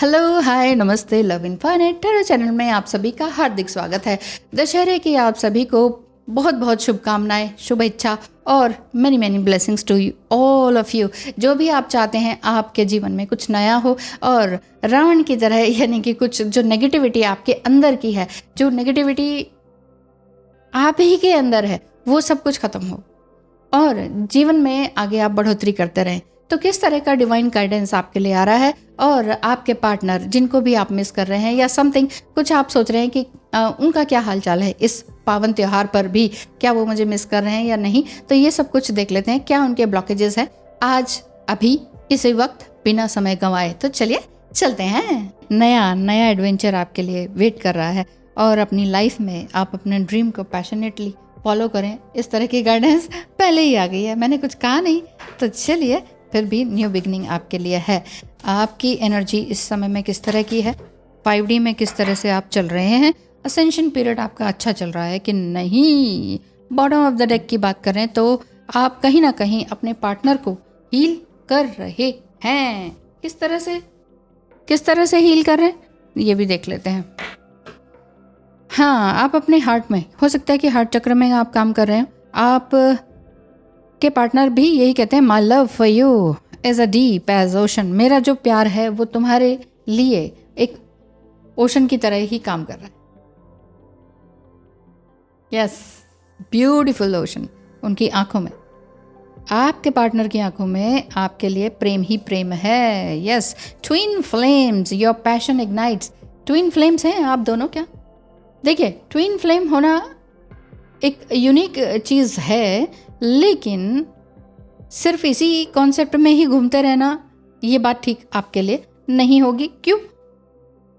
Hello, हाय, नमस्ते, love infinite tarot channel में आप सभी का हार्दिक स्वागत है। दशहरे की आप सभी को बहुत बहुत शुभकामनाएं, शुभेच्छा और many many blessings to you all of you. जो भी आप चाहते हैं आपके जीवन में कुछ नया हो और रावण की तरह, यानी कि कुछ जो नेगेटिविटी आपके अंदर की है, जो नेगेटिविटी आप ही के अंदर है, वो सब कुछ खत्म हो और जीवन में आगे आप बढ़ोतरी करते रहें। तो किस तरह का डिवाइन गाइडेंस आपके लिए आ रहा है और आपके पार्टनर जिनको भी आप मिस कर रहे हैं या समथिंग कुछ आप सोच रहे हैं कि उनका क्या हालचाल है इस पावन त्योहार पर भी, क्या वो मुझे मिस कर रहे हैं या नहीं, तो ये सब कुछ देख लेते हैं क्या उनके ब्लॉकेजेस हैं आज अभी इसी वक्त बिना समय गंवाए। तो चलिए चलते हैं। नया एडवेंचर आपके लिए वेट कर रहा है और अपनी लाइफ में आप अपने ड्रीम को पैशनेटली फॉलो करें। इस तरह की गाइडेंस पहले ही आ गई है, मैंने कुछ कहा नहीं। तो चलिए, फिर भी न्यू बिगनिंग आपके लिए है। आपकी एनर्जी इस समय में किस तरह की है, 5D में किस तरह से आप चल रहे हैं, असेंशन पीरियड आपका अच्छा चल रहा है कि नहीं। बॉटम ऑफ द डेक की बात करें तो आप कहीं ना कहीं अपने पार्टनर को हील कर रहे हैं। किस तरह से हील कर रहे हैं ये भी देख लेते हैं। हाँ, आप अपने हार्ट में, हो सकता है कि हार्ट चक्र में आप काम कर रहे हैं। आप के पार्टनर भी यही कहते हैं, my love for you is a deep as ocean. मेरा जो प्यार है वो तुम्हारे लिए एक ओशन की तरह ही काम कर रहा है। Yes, beautiful ocean. उनकी आंखों में, आपके पार्टनर की आंखों में आपके लिए प्रेम ही प्रेम है। Yes, twin flames, your passion ignites. Twin flames हैं आप दोनों। क्या देखिए, ट्विन फ्लेम होना एक यूनिक चीज़ है, लेकिन सिर्फ इसी कॉन्सेप्ट में ही घूमते रहना ये बात ठीक आपके लिए नहीं होगी। क्यों?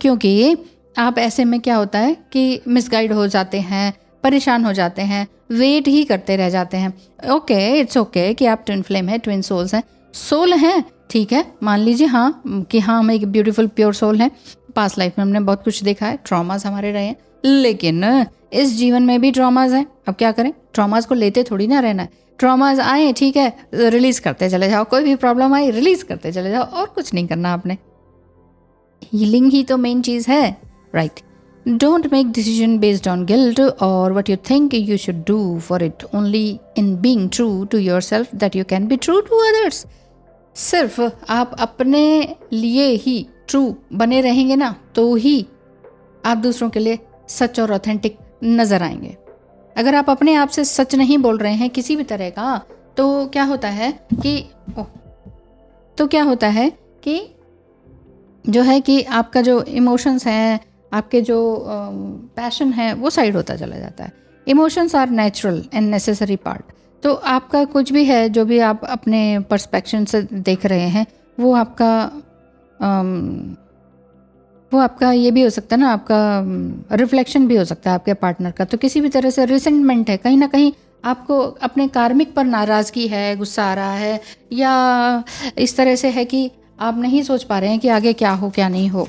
क्योंकि आप ऐसे में क्या होता है कि मिसगाइड हो जाते हैं, परेशान हो जाते हैं, वेट ही करते रह जाते हैं। ओके, इट्स ओके कि आप ट्विन फ्लेम है, ट्विन सोल्स हैं, सोल हैं, ठीक है, मान लीजिए हाँ कि हाँ हम एक ब्यूटीफुल प्योर सोल हैं। पास्ट लाइफ में हमने बहुत कुछ देखा है, ट्रॉमास हमारे रहे हैं, लेकिन इस जीवन में भी ट्रॉमास हैं। अब क्या करें, ट्रॉमास को लेते थोड़ी ना रहना है। ट्रॉमास आए, ठीक है, रिलीज करते चले जाओ। कोई भी प्रॉब्लम आई, रिलीज करते चले जाओ, और कुछ नहीं करना आपने। हीलिंग ही तो मेन चीज़ है, right? Don't make decision based on guilt और what you think you should do for it. Only in being true to yourself that you can be true to others. सिर्फ आप अपने लिए ही ट्रू बने रहेंगे ना, तो ही आप दूसरों के लिए सच और ऑथेंटिक नजर आएंगे। अगर आप अपने आप से सच नहीं बोल रहे हैं किसी भी तरह का, तो क्या होता है कि जो है कि आपका जो इमोशंस हैं, आपके जो पैशन है, वो साइड होता चला जाता है। Emotions are natural and necessary part. तो आपका कुछ भी है जो भी आप अपने पर्सपेक्शन से देख रहे हैं, वो आपका ये भी हो सकता है ना, आपका रिफ्लेक्शन भी हो सकता है आपके पार्टनर का। तो किसी भी तरह से रिसेंटमेंट है, कहीं ना कहीं आपको अपने कार्मिक पर नाराज़गी है, गुस्सा आ रहा है, या इस तरह से है कि आप नहीं सोच पा रहे हैं कि आगे क्या हो क्या नहीं हो।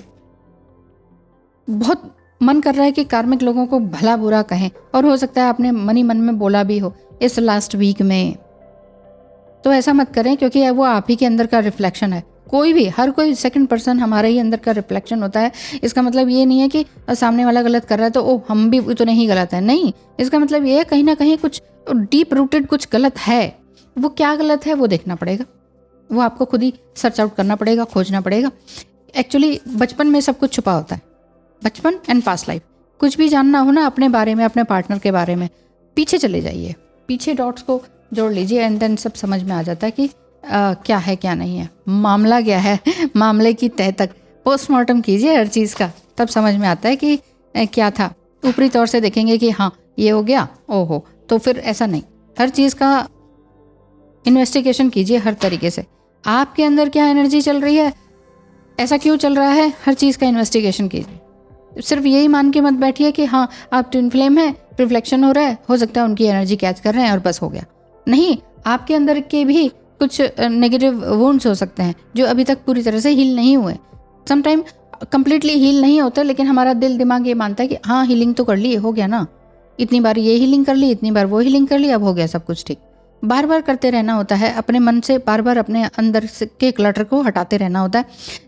बहुत मन कर रहा है कि कार्मिक लोगों को भला बुरा कहें, और हो सकता है आपने मन ही मन में बोला भी हो इस लास्ट वीक में। तो ऐसा मत करें, क्योंकि वो आप ही के अंदर का रिफ्लेक्शन है। कोई भी, हर कोई सेकंड पर्सन हमारे ही अंदर का रिफ्लेक्शन होता है। इसका मतलब ये नहीं है कि सामने वाला गलत कर रहा है तो ओ हम भी तो नहीं गलत है, नहीं। इसका मतलब ये है कहीं ना कहीं कुछ डीप रूटेड कुछ गलत है। वो क्या गलत है वो देखना पड़ेगा, वो आपको खुद ही सर्च आउट करना पड़ेगा, खोजना पड़ेगा। एक्चुअली बचपन में सब कुछ छुपा होता है, बचपन एंड पास्ट लाइफ। कुछ भी जानना हो ना अपने बारे में, अपने पार्टनर के बारे में, पीछे चले जाइए, पीछे डॉट्स को जोड़ लीजिए, एंड देन सब समझ में आ जाता है कि क्या है क्या नहीं है, मामला क्या है। मामले की तह तक पोस्टमार्टम कीजिए हर चीज़ का, तब समझ में आता है कि क्या था। ऊपरी तौर से देखेंगे कि हाँ ये हो गया, ओहो, तो फिर ऐसा नहीं। हर चीज़ का इन्वेस्टिगेशन कीजिए हर तरीके से। आपके अंदर क्या एनर्जी चल रही है, ऐसा क्यों चल रहा है, हर चीज़ का इन्वेस्टिगेशन कीजिए। सिर्फ यही मान के मत बैठिए कि हाँ आप ट्विन फ्लेम है, रिफ्लेक्शन हो रहा है, हो सकता है उनकी एनर्जी कैच कर रहे हैं और बस हो गया। नहीं, आपके अंदर के भी कुछ नेगेटिव वुंड्स हो सकते हैं जो अभी तक पूरी तरह से हील नहीं हुए। समटाइम कंप्लीटली हील नहीं होते, लेकिन हमारा दिल दिमाग ये मानता है कि हाँ हीलिंग तो कर ली, हो गया ना, इतनी बार ये हीलिंग कर ली, इतनी बार वो हीलिंग कर ली, अब हो गया सब कुछ ठीक। बार बार करते रहना होता है, अपने मन से बार बार अपने अंदर से के क्लटर को हटाते रहना होता है।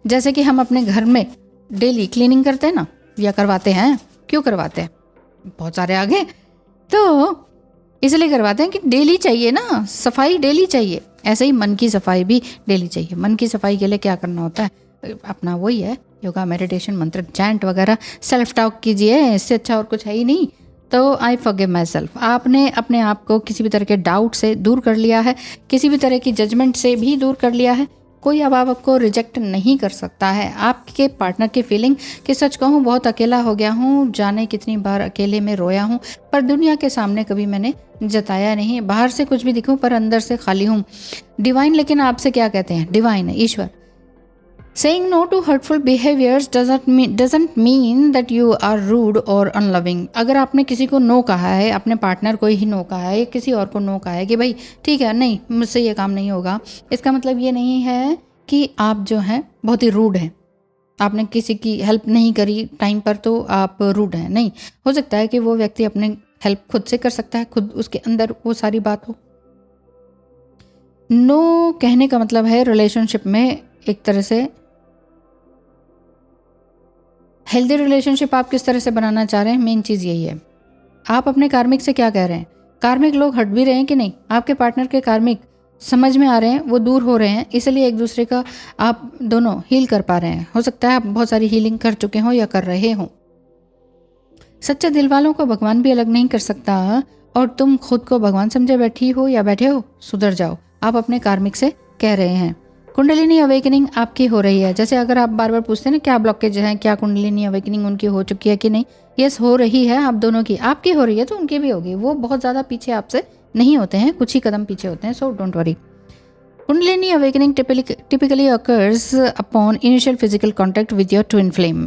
जैसे कि हम अपने घर में डेली क्लीनिंग करते हैं ना, या करवाते हैं, क्यों करवाते हैं, बहुत सारे आगे, तो इसलिए करवाते हैं कि डेली चाहिए ना, सफाई डेली चाहिए। ऐसे ही मन की सफाई भी डेली चाहिए। मन की सफाई के लिए क्या करना होता है, अपना वही है योगा, मेडिटेशन, मंत्र, चैंट वगैरह, सेल्फ टॉक कीजिए, इससे अच्छा और कुछ है ही नहीं। तो आई फॉरगिव माई सेल्फ, आपने अपने आप को किसी भी तरह के डाउट से दूर कर लिया है, किसी भी तरह की जजमेंट से भी दूर कर लिया है। कोई अब आपको रिजेक्ट नहीं कर सकता है। आपके पार्टनर की फीलिंग कि सच कहूँ बहुत अकेला हो गया हूँ, जाने कितनी बार अकेले में रोया हूँ, पर दुनिया के सामने कभी मैंने जताया नहीं। बाहर से कुछ भी दिखूँ पर अंदर से खाली हूँ। डिवाइन लेकिन आपसे क्या कहते हैं, divine Ishwar, saying no to hurtful behaviors doesn't mean that you are rude or unloving। अगर आपने किसी को नो कहा है, अपने पार्टनर को ही नो कहा है, किसी और को नो कहा है कि भाई ठीक है नहीं मुझसे ये काम नहीं होगा, इसका मतलब ये नहीं है कि आप जो हैं बहुत ही रूड हैं। आपने किसी की हेल्प नहीं करी टाइम पर तो आप रूड हैं, नहीं। हो सकता है कि वो व्यक्ति अपने हेल्प खुद से कर सकता है, खुद उसके अंदर वो सारी बात हो। नो कहने का मतलब है रिलेशनशिप में एक तरह से हेल्दी रिलेशनशिप आप किस तरह से बनाना चाह रहे हैं, मेन चीज़ यही है। आप अपने कार्मिक से क्या कह रहे हैं, कार्मिक लोग हट भी रहे हैं कि नहीं, आपके पार्टनर के कार्मिक समझ में आ रहे हैं, वो दूर हो रहे हैं, इसलिए एक दूसरे का आप दोनों हील कर पा रहे हैं। हो सकता है आप बहुत सारी हीलिंग कर चुके हों या कर रहे हों। सच्चे दिल वालों को भगवान भी अलग नहीं कर सकता, और तुम खुद को भगवान समझे बैठी हो या बैठे हो, सुधर जाओ, आप अपने कार्मिक से कह रहे हैं। कुंडलिनी अवेकनिंग आपकी हो रही है। जैसे अगर आप बार बार पूछते हैं ना क्या ब्लॉकेज है, क्या कुंडलिनी अवेकनिंग उनकी हो चुकी है कि नहीं, यस हो रही है, आप दोनों की, आपकी हो रही है तो उनकी भी होगी। वो बहुत ज़्यादा पीछे आपसे नहीं होते हैं, कुछ ही कदम पीछे होते हैं, so don't worry. Kundalini awakening typically occurs upon initial physical contact with your twin flame।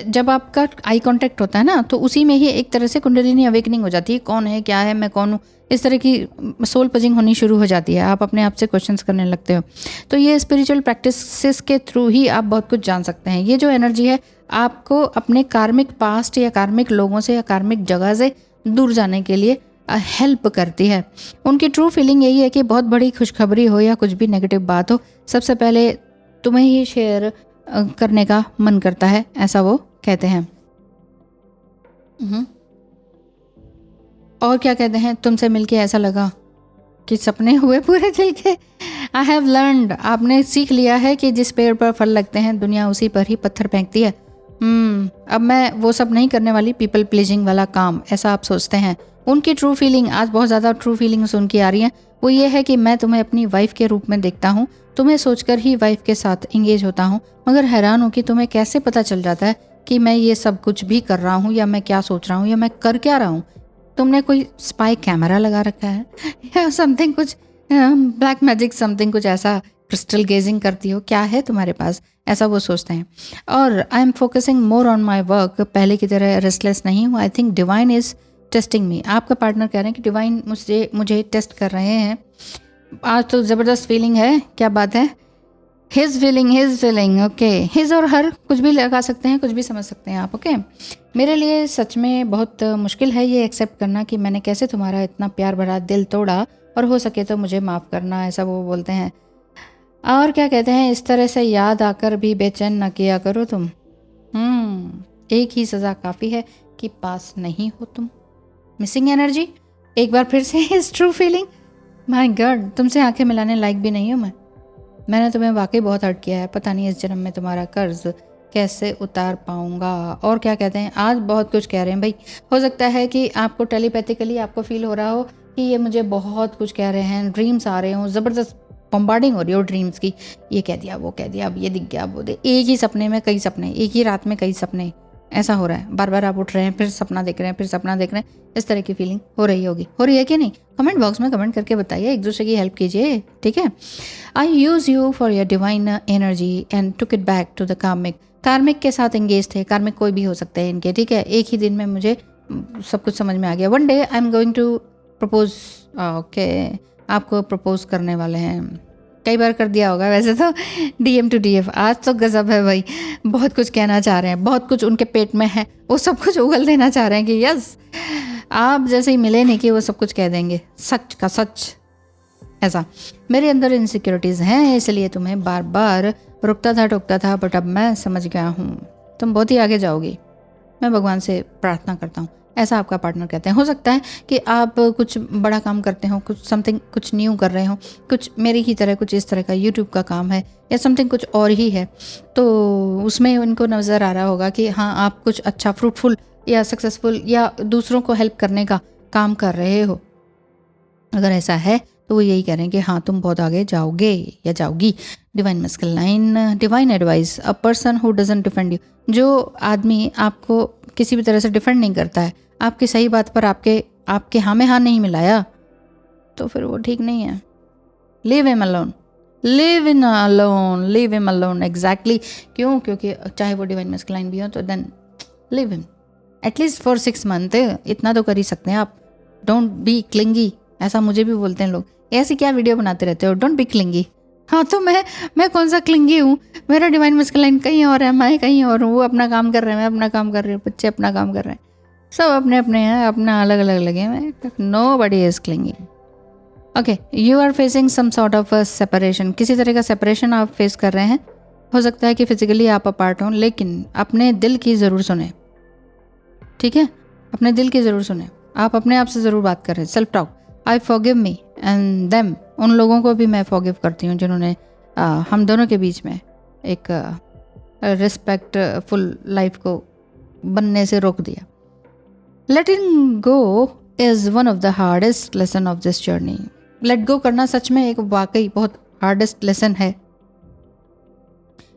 जब आपका आई कांटेक्ट होता है ना, तो उसी में ही एक तरह से कुंडलिनी अवेकनिंग हो जाती है। कौन है, क्या है, मैं कौन हूँ, इस तरह की सोल पजिंग होनी शुरू हो जाती है। आप अपने आप से क्वेश्चंस करने लगते हो। तो ये स्पिरिचुअल प्रैक्टिसेस के थ्रू ही आप बहुत कुछ जान सकते हैं। ये जो एनर्जी है आपको अपने कार्मिक पास्ट या कार्मिक लोगों से या कार्मिक जगह से दूर जाने के लिए हेल्प करती है। उनकी ट्रू फीलिंग यही है कि बहुत बड़ी खुशखबरी हो या कुछ भी नेगेटिव बात हो, सबसे पहले तुम्हें ही शेयर करने का मन करता है, ऐसा वो कहते हैं। और क्या कहते हैं, तुमसे मिलके ऐसा लगा कि सपने हुए पूरे दिल के। आई हैव लर्नड, आपने सीख लिया है कि जिस पेड़ पर फल लगते हैं दुनिया उसी पर ही पत्थर फेंकती है। अब मैं वो सब नहीं करने वाली पीपल प्लीजिंग वाला काम, ऐसा आप सोचते हैं। उनकी ट्रू फीलिंग, आज बहुत ज़्यादा ट्रू फीलिंग्स उनकी आ रही हैं, वो ये है कि मैं तुम्हें अपनी वाइफ के रूप में देखता हूँ, तुम्हें सोचकर ही वाइफ के साथ इंगेज होता हूँ, मगर हैरान हूँ कि तुम्हें कैसे पता चल जाता है कि मैं ये सब कुछ भी कर रहा हूँ, या मैं क्या सोच रहा हूँ, या मैं कर क्या रहा हूँ। तुमने कोई स्पाई कैमरा लगा रखा है या समथिंग, कुछ ब्लैक मैजिक समथिंग, कुछ ऐसा क्रिस्टल गेजिंग करती हो, क्या है तुम्हारे पास, ऐसा वो सोचते हैं। और I am focusing more on my work, पहले की तरह रेस्टलेस नहीं हूँ। I think divine is testing me. आपका पार्टनर कह रहे हैं कि डिवाइन मुझे टेस्ट कर रहे हैं। आज तो ज़बरदस्त फीलिंग है, क्या बात है। हिज फीलिंग, ओके, हिज और हर कुछ भी लगा सकते हैं, कुछ भी समझ सकते हैं आप, ओके। मेरे लिए सच में बहुत मुश्किल है ये एक्सेप्ट करना कि मैंने कैसे तुम्हारा इतना प्यार भरा दिल तोड़ा, और हो सके तो मुझे माफ़ करना, ऐसा वो बोलते हैं। और क्या कहते हैं, इस तरह से याद आकर भी बेचैन ना किया करो तुम। एक ही सज़ा काफ़ी है कि पास नहीं हो तुम। मिसिंग एनर्जी, एक बार फिर से इस ट्रू फीलिंग, माय गॉड, तुमसे आंखें मिलाने लायक भी नहीं हूँ मैंने तुम्हें वाकई बहुत हर्ट किया है। पता नहीं इस जन्म में तुम्हारा कर्ज कैसे उतार पाऊंगा। और क्या कहते हैं, आज बहुत कुछ कह रहे हैं भाई। हो सकता है कि आपको टेलीपैथिकली आपको फील हो रहा हो कि ये मुझे बहुत कुछ कह रहे हैं, ड्रीम्स आ रहे हों, ज़बरदस्त बम्बार्डिंग हो रही हो ड्रीम्स की, ये कह दिया, वो कह दिया, अब ये दिख गया, वो दे, एक ही सपने में कई सपने, एक ही रात में कई सपने, ऐसा हो रहा है। बार बार आप उठ रहे हैं, फिर सपना देख रहे हैं, फिर सपना देख रहे हैं, इस तरह की फीलिंग हो रही होगी, हो रही है कि नहीं? कमेंट बॉक्स में कमेंट करके बताइए, एक दूसरे की हेल्प कीजिए, ठीक है। I use you for your divine energy and took it back to the karmic. Karmic के साथ एंगेज थे, कार्मिक कोई भी हो सकते हैं इनके, ठीक है। एक ही दिन में मुझे सब कुछ समझ में आ गया। One day I am going to propose, okay, आपको प्रपोज करने वाले हैं। कई बार कर दिया होगा वैसे तो, DM to DF। आज तो गजब है भाई, बहुत कुछ कहना चाह रहे हैं, बहुत कुछ उनके पेट में है, वो सब कुछ उगल देना चाह रहे हैं कि यस, आप जैसे ही मिले नहीं कि वो सब कुछ कह देंगे, सच का सच। ऐसा मेरे अंदर इनसिक्योरिटीज़ हैं, इसलिए तुम्हें बार बार रुकता था टोकता था, बट अब मैं समझ गया हूँ तुम बहुत ही आगे जाओगी, मैं भगवान से प्रार्थना करता हूँ। ऐसा आपका पार्टनर कहते हैं। हो सकता है कि आप कुछ बड़ा काम करते हो, कुछ न्यू कर रहे हो, कुछ मेरी ही तरह कुछ इस तरह का यूट्यूब का काम है या समथिंग कुछ और ही है, तो उसमें उनको नज़र आ रहा होगा कि हाँ आप कुछ अच्छा फ्रूटफुल या सक्सेसफुल या दूसरों को हेल्प करने का काम कर रहे हो। अगर ऐसा है तो वो यही कह रहे हैं कि हाँ तुम बहुत आगे जाओगे या जाओगी। Divine masculine, divine advice, a person who doesn't defend you, जो आदमी आपको किसी भी तरह से डिफेंड नहीं करता है, आपकी सही बात पर आपके हाँ में हाँ नहीं मिलाया, तो फिर वो ठीक नहीं है। Leave him alone, live in alone, leave him alone. Exactly, क्यों? क्योंकि चाहे वो डिवाइन मैस्कुलाइन भी हो तो then live him at least for 6 month, इतना तो कर ही सकते हैं आप। डोंट बी क्लिंगी, ऐसा मुझे भी बोलते हैं लोग, ऐसी क्या वीडियो बनाते रहते हो, डोंट बी क्लिंगी। हाँ तो मैं कौन सा क्लिंगी हूँ, मेरा डिवाइन मैस्कुलाइन कहीं और है, मैं कहीं और हूँ। वो अपना काम कर रहे हैं, मैं अपना काम कर रही हूँ, बच्चे अपना काम कर रहे हैं, सब अपने अपने हैं, अपना अलग अलग लगे हैं। Nobody is clingy. Okay, you are facing some sort of separation, किसी तरह का सेपरेशन आप फेस कर रहे हैं। हो सकता है कि फिजिकली आप अपार्ट हों, लेकिन अपने दिल की ज़रूर सुने, ठीक है? अपने दिल की ज़रूर सुने। आप अपने आप से ज़रूर बात करें, self talk. I forgive me and them, उन लोगों को भी मैं फॉरगिव करती हूँ जिन्होंने हम दोनों के बीच में एक रिस्पेक्टफुल लाइफ को बनने से रोक दिया। Letting go is one of the hardest lesson of this journey. Let go करना सच में एक वाकई बहुत हार्डेस्ट लेसन है।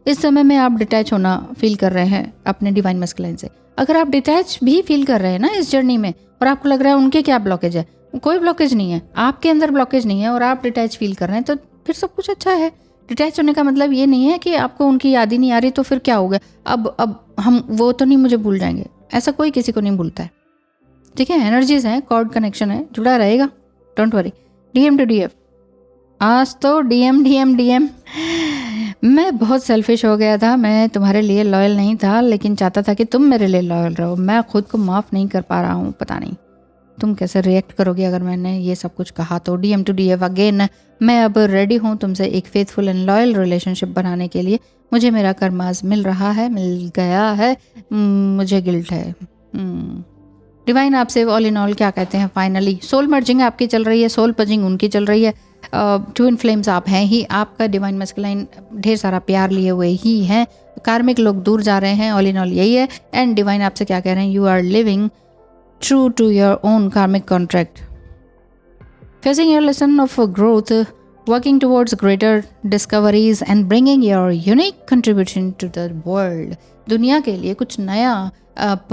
इस समय में आप डिटैच होना फील कर रहे हैं अपने डिवाइन मैस्कुलाइन से। अगर आप डिटैच भी फील कर रहे हैं ना इस जर्नी में, और आपको लग रहा है उनके क्या ब्लॉकेज है, कोई ब्लॉकेज नहीं है, आपके अंदर ब्लॉकेज नहीं है और आप डिटैच फील कर रहे हैं, तो फिर सब कुछ अच्छा है। डिटैच होने का मतलब ये नहीं है कि आपको उनकी याद ही नहीं आ रही तो फिर क्या हो गया, अब हम वो तो नहीं मुझे भूल जाएंगे, ऐसा कोई किसी को नहीं भूलता है, ठीक है? एनर्जीज हैं, कॉर्ड कनेक्शन है, जुड़ा रहेगा, don't worry. DM to DF, आज तो डीएम। मैं बहुत सेल्फिश हो गया था, मैं तुम्हारे लिए लॉयल नहीं था, लेकिन चाहता था कि तुम मेरे लिए लॉयल रहो। मैं खुद को माफ़ नहीं कर पा रहा हूँ, पता नहीं तुम कैसे रिएक्ट करोगे अगर मैंने ये सब कुछ कहा तो। डीएम टू डीएफ अगेन, मैं अब रेडी हूँ तुमसे एक फेथफुल एंड लॉयल रिलेशनशिप बनाने के लिए। मुझे मेरा कर्माज मिल रहा है, मिल गया है, मुझे गिल्ट है। डिवाइन आपसे ऑल इन ऑल क्या कहते हैं? फाइनली सोल मर्जिंग आपकी चल रही है, सोल पजिंग उनकी चल रही है। ट्विन फ्लेम्स आप हैं ही, आपका डिवाइन मैस्कुलाइन ढेर सारा प्यार लिए हुए ही हैं, कार्मिक लोग दूर जा रहे हैं, ऑल इन ऑल यही है। एंड डिवाइन आपसे क्या कह रहे हैं? You are living true to your own karmic contract, facing your lesson of growth, working towards greater discoveries and bringing your unique contribution to the world. दुनिया के लिए कुछ नया आप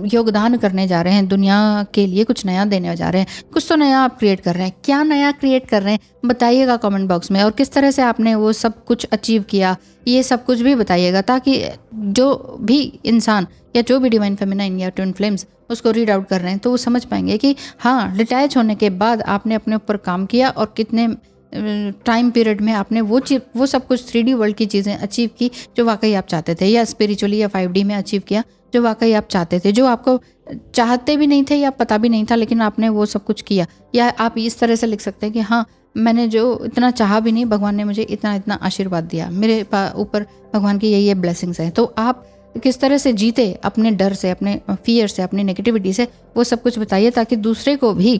योगदान करने जा रहे हैं, दुनिया के लिए कुछ नया देने जा रहे हैं, कुछ तो नया आप क्रिएट कर रहे हैं। क्या नया क्रिएट कर रहे हैं बताइएगा कमेंट बॉक्स में, और किस तरह से आपने वो सब कुछ अचीव किया, ये सब कुछ भी बताइएगा, ताकि जो भी इंसान या जो भी डिवाइन फेमिनाइन या ट्विन फ्लेम्स उसको रीड आउट कर रहे हैं तो वो समझ पाएंगे कि हाँ, डिटैच होने के बाद आपने अपने ऊपर काम किया और कितने टाइम पीरियड में आपने वो सब कुछ 3D वर्ल्ड की चीज़ें अचीव की जो वाकई आप चाहते थे, या स्पिरिचुअली या 5D में अचीव किया जो वाकई आप चाहते थे, जो आपको चाहते भी नहीं थे या पता भी नहीं था, लेकिन आपने वो सब कुछ किया। या आप इस तरह से लिख सकते हैं कि हाँ, मैंने जो इतना चाहा भी नहीं, भगवान ने मुझे इतना इतना आशीर्वाद दिया, मेरे ऊपर भगवान की ये ब्लेसिंग्स हैं। तो आप किस तरह से जीते अपने डर से, अपने फियर से, अपनी नेगेटिविटी से, वो सब कुछ बताइए, ताकि दूसरे को भी,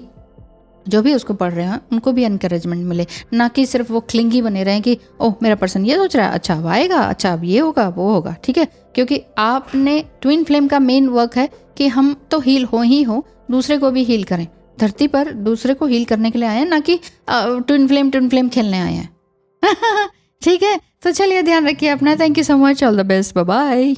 जो भी उसको पढ़ रहे हैं, उनको भी एनकरेजमेंट मिले, ना कि सिर्फ वो क्लिंगी बने रहें कि ओह मेरा पर्सन ये सोच रहा है, अच्छा अब आएगा, अच्छा अब ये होगा वो होगा, ठीक है? क्योंकि आपने ट्विन फ्लेम का मेन वर्क है कि हम तो हील हो ही हो, दूसरे को भी हील करें। धरती पर दूसरे को हील करने के लिए आए हैं, ना कि ट्विन फ्लेम खेलने आए हैं। ठीक है, तो चलिए ध्यान रखिए अपना। Thank you so much, all the best, bye bye.